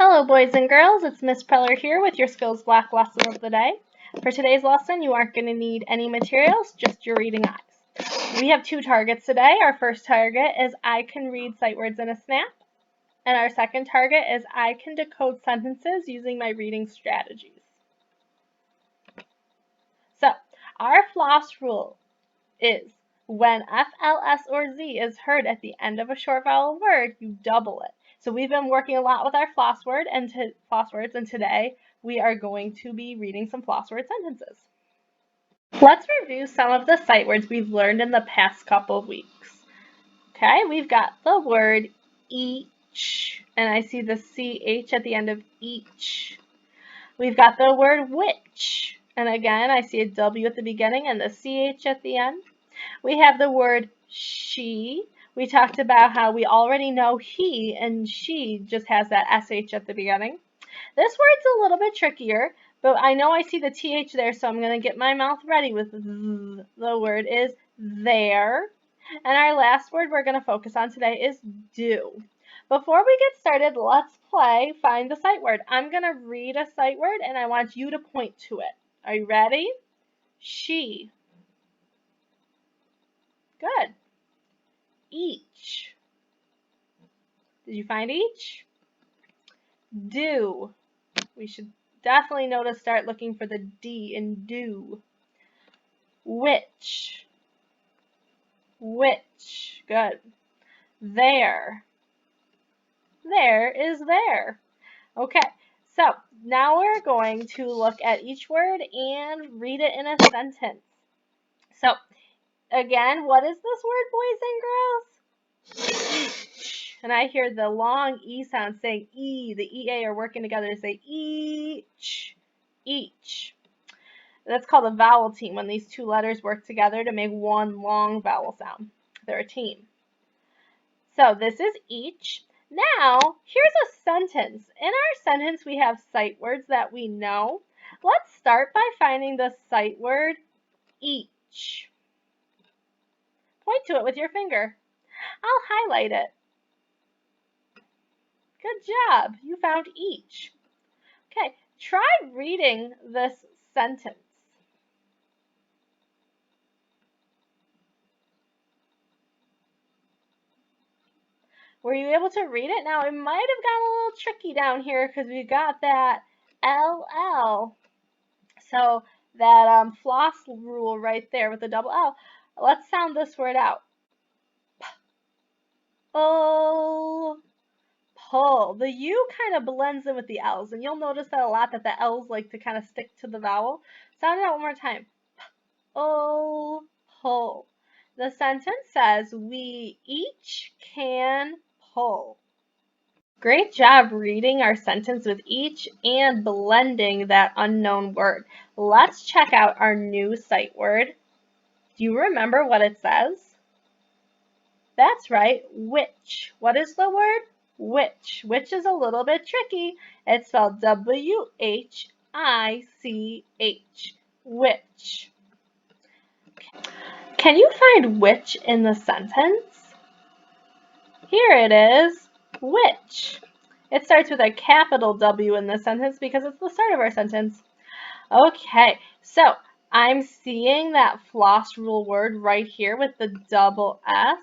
Hello boys and girls, it's Miss Preller here with your skills block lesson of the day. For today's lesson, you aren't going to need any materials, just your reading eyes. We have two targets today. Our first target is I can read sight words in a snap. And our second target is I can decode sentences using my reading strategies. So, our floss rule is when F, L, S, or Z is heard at the end of a short vowel word, you double it. So we've been working a lot with our floss words, and today we are going to be reading some floss word sentences. Let's review some of the sight words we've learned in the past couple of weeks. Okay, we've got the word each, and I see the CH at the end of each. We've got the word which, and again, I see a W at the beginning and the CH at the end. We have the word she. We talked about how we already know he and she just has that SH at the beginning. This word's a little bit trickier, but I know I see the TH there, so I'm going to get my mouth ready with th. The word is there. And our last word we're going to focus on today is do. Before we get started, let's play Find the Sight Word. I'm going to read a sight word, and I want you to point to it. Are you ready? She. Good. Each. Did you find each? Do. We should definitely know to start looking for the D in do. Which. Which. Good. There. There is there. Okay, so now we're going to look at each word and read it in a sentence. So, again, what is this word, boys and girls? Each. And I hear the long E sound saying E. The EA are working together to say each. Each. That's called a vowel team when these two letters work together to make one long vowel sound. They're a team. So this is each. Now, here's a sentence. In our sentence, we have sight words that we know. Let's start by finding the sight word each. Point to it with your finger. I'll highlight it. Good job. You found each. Okay, try reading this sentence. Were you able to read it? Now, it might have gotten a little tricky down here because we got that LL. So that floss rule right there with the double L. Let's sound this word out. Pull. Pull. The U kind of blends in with the L's, and you'll notice that a lot that the L's like to kind of stick to the vowel. Sound it out one more time. Pull. Pull. The sentence says, we each can pull. Great job reading our sentence with each and blending that unknown word. Let's check out our new sight word. Do you remember what it says? That's right, which. What is the word? Which. Which is a little bit tricky. It's spelled W-H-I-C-H. Which. Can you find which in the sentence? Here it is, which. It starts with a capital W in the sentence because it's the start of our sentence. Okay, so I'm seeing that floss rule word right here with the double S.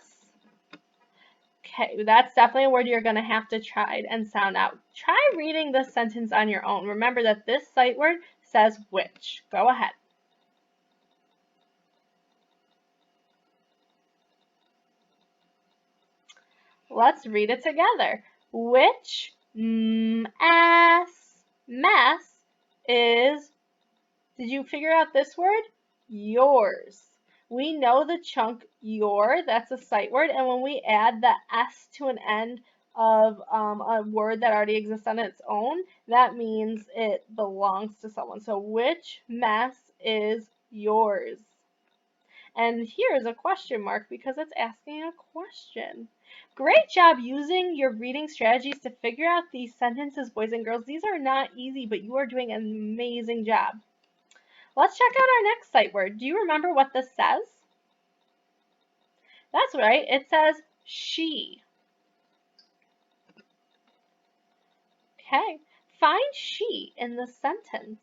Okay, that's definitely a word you're going to have to try and sound out. Try reading this sentence on your own. Remember that this sight word says which. Go ahead. Let's read it together. Which mess is, did you figure out this word? Yours. We know the chunk your, that's a sight word, and when we add the S to an end of a word that already exists on its own, that means it belongs to someone. So which mess is yours? And here's a question mark because it's asking a question. Great job using your reading strategies to figure out these sentences, boys and girls. These are not easy, but you are doing an amazing job. Let's check out our next sight word. Do you remember what this says? That's right, it says she. Okay, find she in the sentence.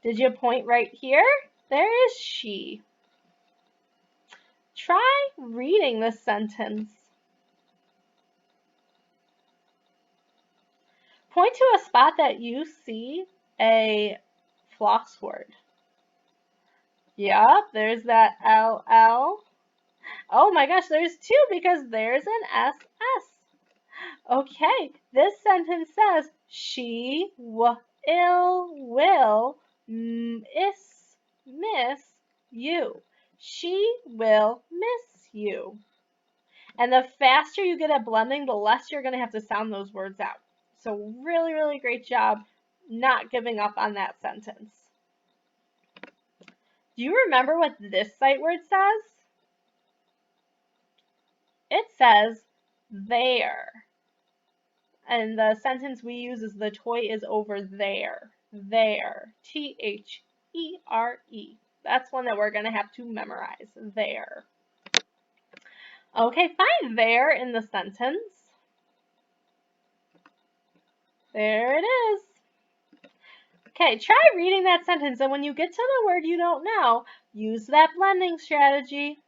Did you point right here? There is she. Try reading this sentence. Point to a spot that you see a floss word. Yup, there's that LL. Oh my gosh, there's two because there's an SS. Okay, this sentence says, she will miss you. She will miss you. And the faster you get at blending, the less you're going to have to sound those words out. So really, really great job not giving up on that sentence. Do you remember what this sight word says? It says there. And the sentence we use is the toy is over there. There. T-H-E-R-E. That's one that we're going to have to memorize. There. Okay, find there in the sentence. There it is. Okay, try reading that sentence, and when you get to the word you don't know, use that blending strategy.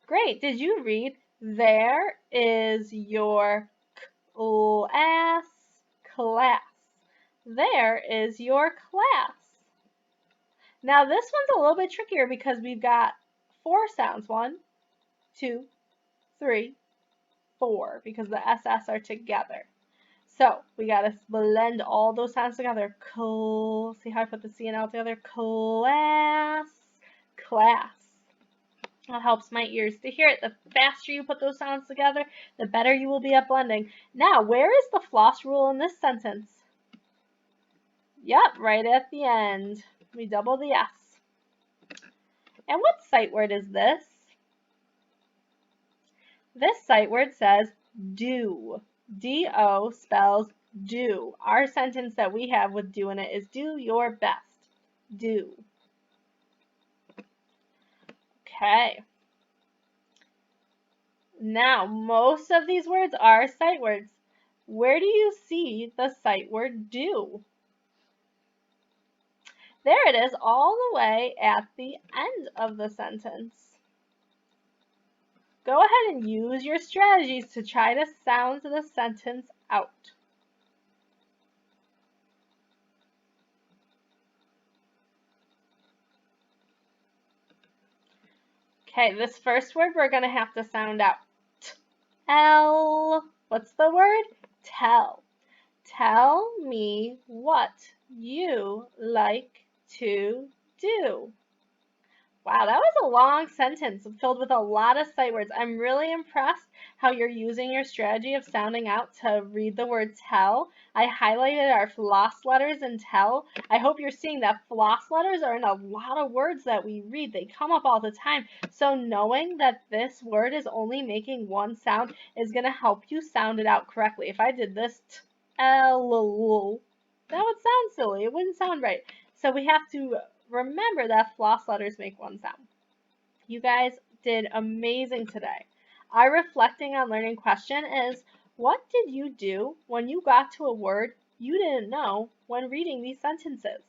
Great. Did you read, there is your class? There is your class. Now this one's a little bit trickier because we've got 4 sounds. 1, 2, 3, 4, because the SS are together. So we got to blend all those sounds together. See how I put the C and L together? Class. That helps my ears to hear it. The faster you put those sounds together, the better you will be at blending. Now, where is the floss rule in this sentence? Yep, right at the end. We double the S. And what sight word is this? This sight word says do. D-O spells do. Our sentence that we have with do in it is do your best. Do. Okay. Now, most of these words are sight words. Where do you see the sight word do? There it is, all the way at the end of the sentence. Go ahead and use your strategies to try to sound the sentence out. Okay, this first word we're going to have to sound out. Tell. What's the word? Tell. Tell me what you like to do. Wow, that was a long sentence filled with a lot of sight words. I'm really impressed how you're using your strategy of sounding out to read the word tell. I highlighted our floss letters in tell. I hope you're seeing that floss letters are in a lot of words that we read. They come up all the time. So knowing that this word is only making one sound is going to help you sound it out correctly. If I did this tell, that would sound silly. It wouldn't sound right. So we have to remember that floss letters make one sound. You guys did amazing today. Our reflecting on learning question is, what did you do when you got to a word you didn't know when reading these sentences?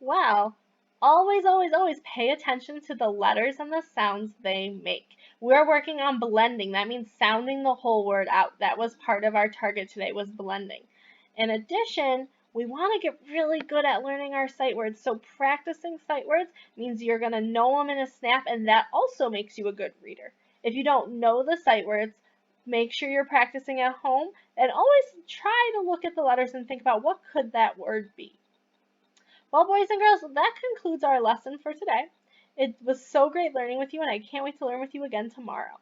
Well, always, always, always pay attention to the letters and the sounds they make. We're working on blending. That means sounding the whole word out. That was part of our target today, was blending. In addition, we want to get really good at learning our sight words. So practicing sight words means you're going to know them in a snap, and that also makes you a good reader. If you don't know the sight words, make sure you're practicing at home, and always try to look at the letters and think about what could that word be. Well, boys and girls, that concludes our lesson for today. It was so great learning with you, and I can't wait to learn with you again tomorrow.